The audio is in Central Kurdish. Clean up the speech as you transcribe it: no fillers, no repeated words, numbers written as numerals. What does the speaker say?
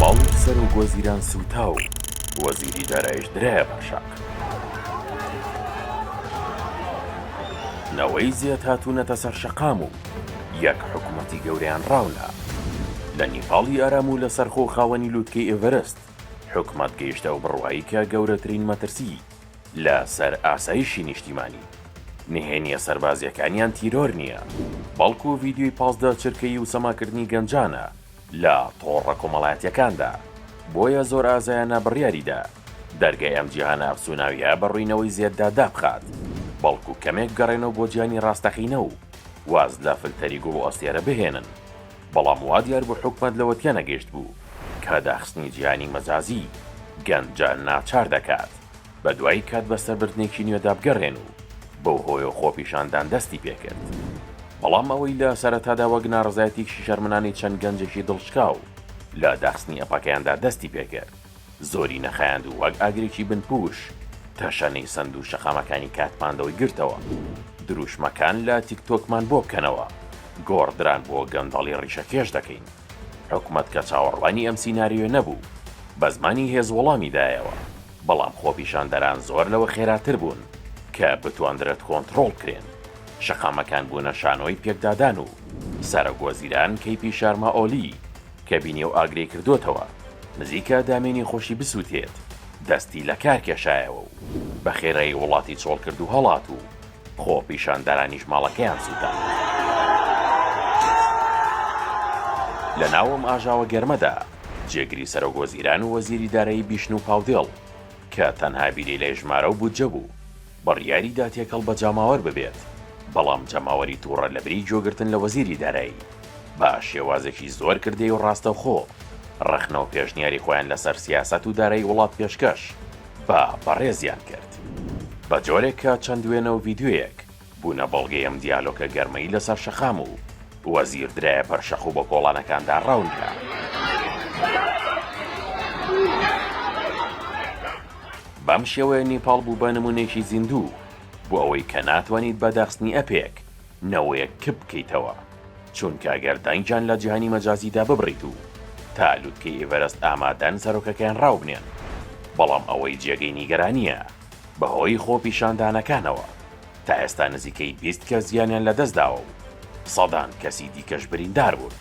ماڵی سەر و گۆزیران سوتا و وەزیری دارایش درایە پاشاک. نەوەی زێت هاتوونەتە سەر شەقام و یەک حکومەتی گەورەیان ڕاونا. لە نیپاڵی ئارام و لەسەر خۆ خاوەنی لووتکەی ئێڤەرست حکومەت گەیشتە و بڕوایی کە گەورەترین مەترسی لە سەر ئاسایشی نیشتیمانی. نهێنیە سەربازیەکانیان تیرۆر نییە، بەڵکو و ڤیدیۆی پازدا چرکەی و سەماکردنی گەنجانە لە تۆڕە کۆمەڵایەتیەکاندا. بۆیە زۆر ئازایانە بڕیاریدا دەرگای ئەم جیهانە ئەفسوناویە بەڕووینەوەی زێددا دابخات، بەڵکو کەمێک گەڕێنەوە بۆ گیانی ڕاستەقینە و واز لە فلتەری گوڵ و ئەستێرە بهێنن. بەڵام وا دیار بۆ حکومەت لەوەتیە نەگەیشت بوو کە داخستنی جیهانی مەجازی گەنجان ناچار دەکات، بە دوای کات بەسەربردنێکی نوێدا بگەڕێن و بەو هۆی و خۆپیشاندان دەستی پێکرد. بەڵام ئەوەی لە سەرەتادا وەک ناڕزایەتێکی شەرمنانی چەند گەنجێکی دڵشکاو لە داخستنی ئەپەکەیاندا دەستی پێکرد، زۆری نەخایاند و وەک ئاگرێکی بنپوش تەشەنەی سند و شەقامەکانی کاتماندەوەی گرتەوە. دروشمەکان لە تیکتۆکمان بۆ بکەنەوە، گۆڕدران بۆ گەندەڵی ڕیشەکێش دەکەین. حکومەت کە چاوەڕوانی ئەم سیناریۆ نەبوو بە زمانی هێز وەڵامی دایەوە، بەڵام خۆپیشاندەران زۆر لەوە خێراتر بوون کە بتواندرێت کۆنتڕۆڵ کرێن. شەقامەکان بوونە شانۆی پێکدادان و سەرۆگۆزیران کەیپی شارما ئۆلی کە بینی و ئاگرەی کردوتەوە نزیکە دامێنی خۆشی بسووتێت دەستی لە کار کێشایەوە و بە خێرایی وڵاتی چۆڵ کرد و هەڵات و خۆپیشاندەرانیش ماڵەکەیان سووتان. لە ناوم ئاژاوە گەرمەدا جێگری سەرۆگۆزیران و وەزیری دارایی بیشن و پاودێڵ کە تەنها بیری لە ژمارە و بودجە بوو بڕیاریدا تێکەڵ بە جاماوەر ببێت، بەڵام جەماوەری تووڕە لە بری جۆگرتن لە وەزیری دارایی با شێوازێکی زۆر کردەی و ڕاستەوخۆ ڕەخنە و پێشنیاری خۆیان لەسەر سیاسەت و دارایی وڵات پێشکەش با بەڕێزیان کرد. بە جۆرێک کە چەند وێنە و ڤیدیۆیەک بوونە بەڵگەی ئەم دیالۆگە گەرمەی لەسەر شەقام و وەزیر درایە پەرشەخ و بە کۆڵانەکاندا ڕاوندا. بەم شێوەیە نیپاڵ بوو بە نمونێکی زیندوو بۆ ئەوەی کە ناتوانیت بە داخستنی ئەپێک نەوەیەک کپ بکەیتەوە، چونکە ئەگەر دەنگیان لە جیهانی مەجازیدا ببڕیت و تا لووتکەی ئێڤەرست ئامادەن سەرۆکەکەیان ڕاوبنێن. بەڵام ئەوەی جێگەی نیگەرانیە بەهۆی خۆپیشاندانەکانەوە تا ئێستا نزیکەی 20 کەس زیانیان لەدەستداوە و سەدان کەسی دیکەش بریندار بوون.